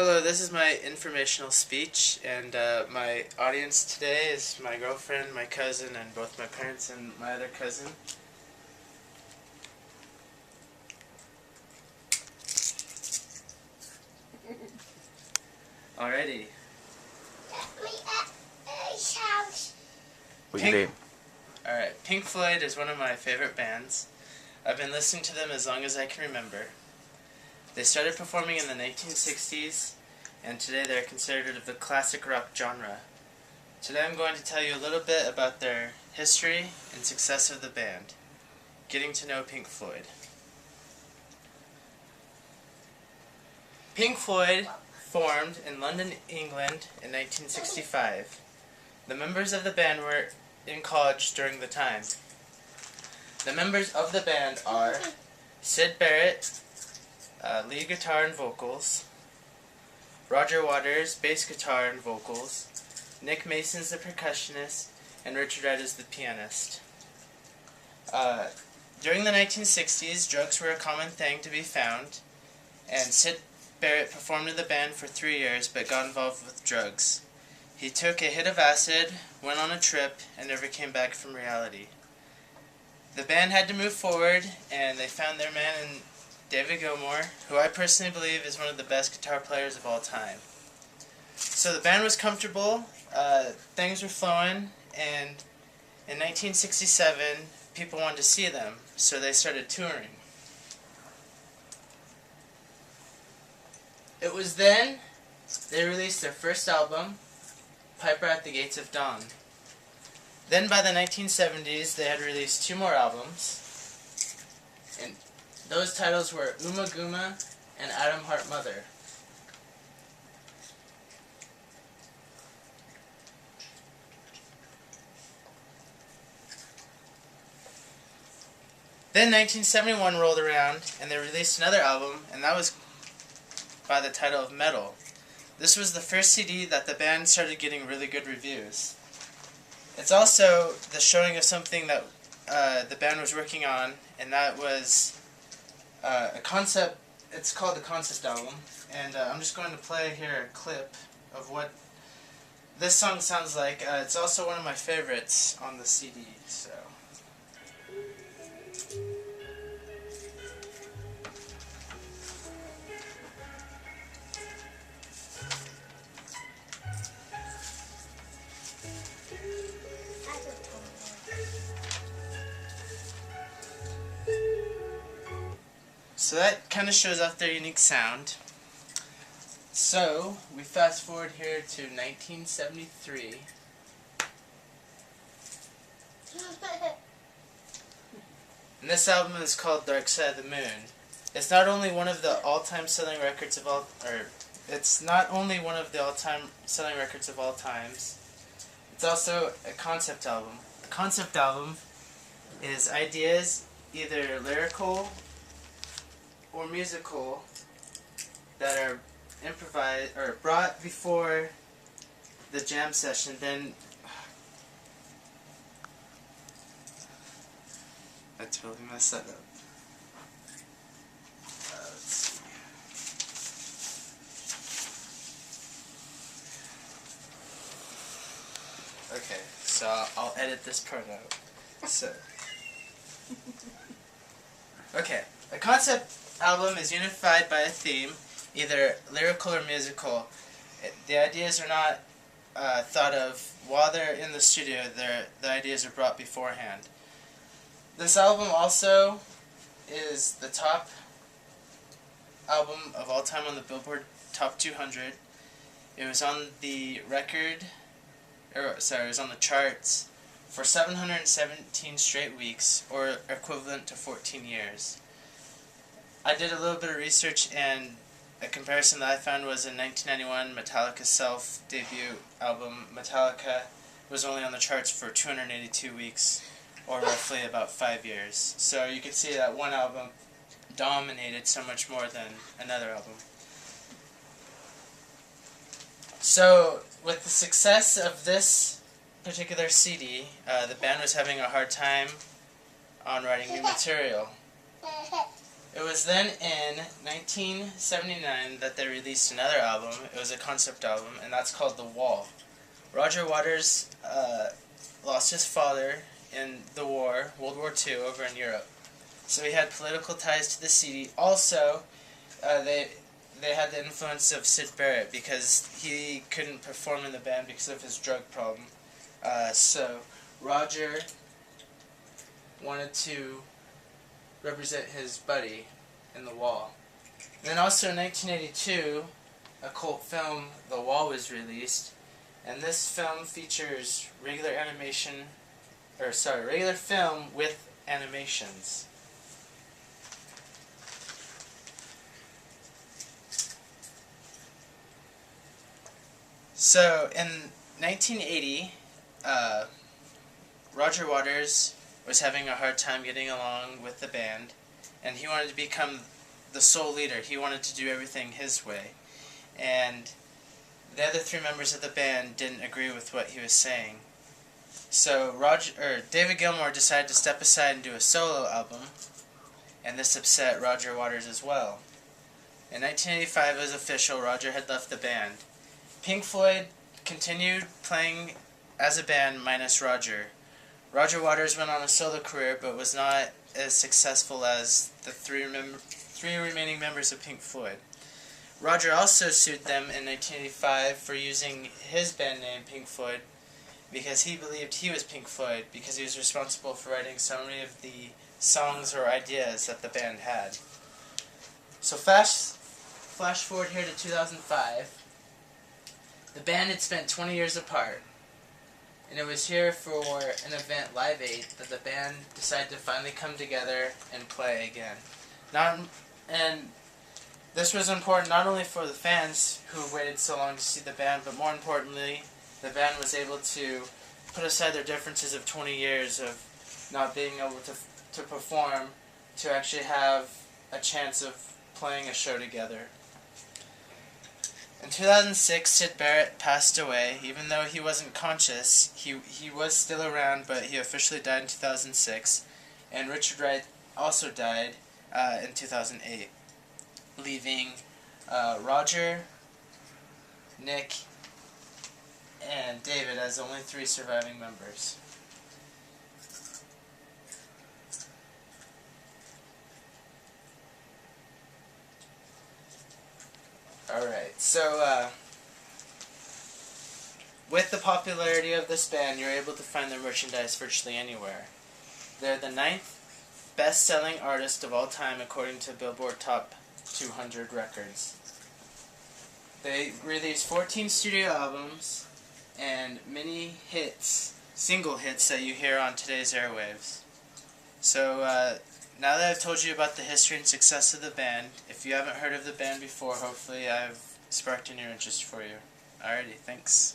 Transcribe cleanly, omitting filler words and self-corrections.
Hello, this is my informational speech, and my audience today is my girlfriend, my cousin, and both my parents and my other cousin. Alrighty. What's your name? Alright, Pink Floyd is one of my favorite bands. I've been listening to them as long as I can remember. They started performing in the 1960s, and today they're considered of the classic rock genre. Today I'm going to tell you a little bit about their history and success of the band. Getting to know Pink Floyd. Pink Floyd formed in London, England in 1965. The members of the band were in college during the time. The members of the band are Syd Barrett, lead guitar and vocals, Roger Waters, bass guitar and vocals, Nick Mason's the percussionist, and Richard Wright is the pianist. During the 1960s, drugs were a common thing to be found, and Syd Barrett performed in the band for 3 years but got involved with drugs. He took a hit of acid, went on a trip, and never came back from reality. The band had to move forward, and they found their man in David Gilmour, who I personally believe is one of the best guitar players of all time. So the band was comfortable, things were flowing, and in 1967, people wanted to see them, so they started touring. It was then they released their first album, Piper at the Gates of Dawn. Then by the 1970s, they had released 2 more albums, and those titles were Uma Guma and Atom Heart Mother. Then 1971 rolled around, and they released another album, and that was by the title of Metal. This was the first CD that the band started getting really good reviews. It's also the showing of something that the band was working on, and that was a concept. It's called the concept album, and I'm just going to play here a clip of what this song sounds like. It's also one of my favorites on the CD, so. So that kind of shows off their unique sound. So, we fast forward here to 1973. And this album is called Dark Side of the Moon. It's not only one of the all-time selling records of all, it's not only one of the all-time selling records of all times. It's also a concept album. A concept album is ideas, either lyrical or musical, that are improvised or brought before the jam session. Then I totally messed that up. Let's see. Okay, so I'll edit this part out. So, okay, a concept album is unified by a theme, either lyrical or musical. The ideas are not thought of while they're in the studio. The ideas are brought beforehand. This album also is the top album of all time on the Billboard Top 200. It was on the it was on the charts for 717 straight weeks, or equivalent to 14 years. I did a little bit of research, and a comparison that I found was in 1991, Metallica's self-debut album, Metallica, was only on the charts for 282 weeks, or roughly about 5 years. So you can see that one album dominated so much more than another album. So, with the success of this particular CD, the band was having a hard time on writing new material. It was then in 1979 that they released another album. It was a concept album, and that's called The Wall. Roger Waters lost his father in the war, World War II, over in Europe. So he had political ties to the city. Also, they had the influence of Syd Barrett because he couldn't perform in the band because of his drug problem. So Roger wanted to represent his buddy in The Wall. And then also in 1982, a cult film, The Wall, was released, and this film features regular film with animations. So in 1980, Roger Waters was having a hard time getting along with the band, and he wanted to become the sole leader. He wanted to do everything his way, and the other three members of the band didn't agree with what he was saying. So David Gilmour decided to step aside and do a solo album, and this upset Roger Waters as well. In 1985, it was official. Roger had left the band. Pink Floyd continued playing as a band minus Roger. Roger Waters went on a solo career, but was not as successful as the three remaining members of Pink Floyd. Roger also sued them in 1985 for using his band name, Pink Floyd, because he believed he was Pink Floyd, because he was responsible for writing so many of the songs or ideas that the band had. So flash forward here to 2005. The band had spent 20 years apart, and it was here for an event, Live 8, that the band decided to finally come together and play again. And this was important not only for the fans who waited so long to see the band, but more importantly, the band was able to put aside their differences of 20 years of not being able to perform to actually have a chance of playing a show together. In 2006, Syd Barrett passed away. Even though he wasn't conscious, he was still around, but he officially died in 2006. And Richard Wright also died in 2008, leaving Roger, Nick, and David as the only three surviving members. Alright, so with the popularity of this band, you're able to find their merchandise virtually anywhere. They're the 9th best-selling artist of all time according to Billboard Top 200 records. They released 14 studio albums and many hits, single hits that you hear on today's airwaves. So now that I've told you about the history and success of the band, if you haven't heard of the band before, hopefully I've sparked a new interest for you. Alrighty, thanks.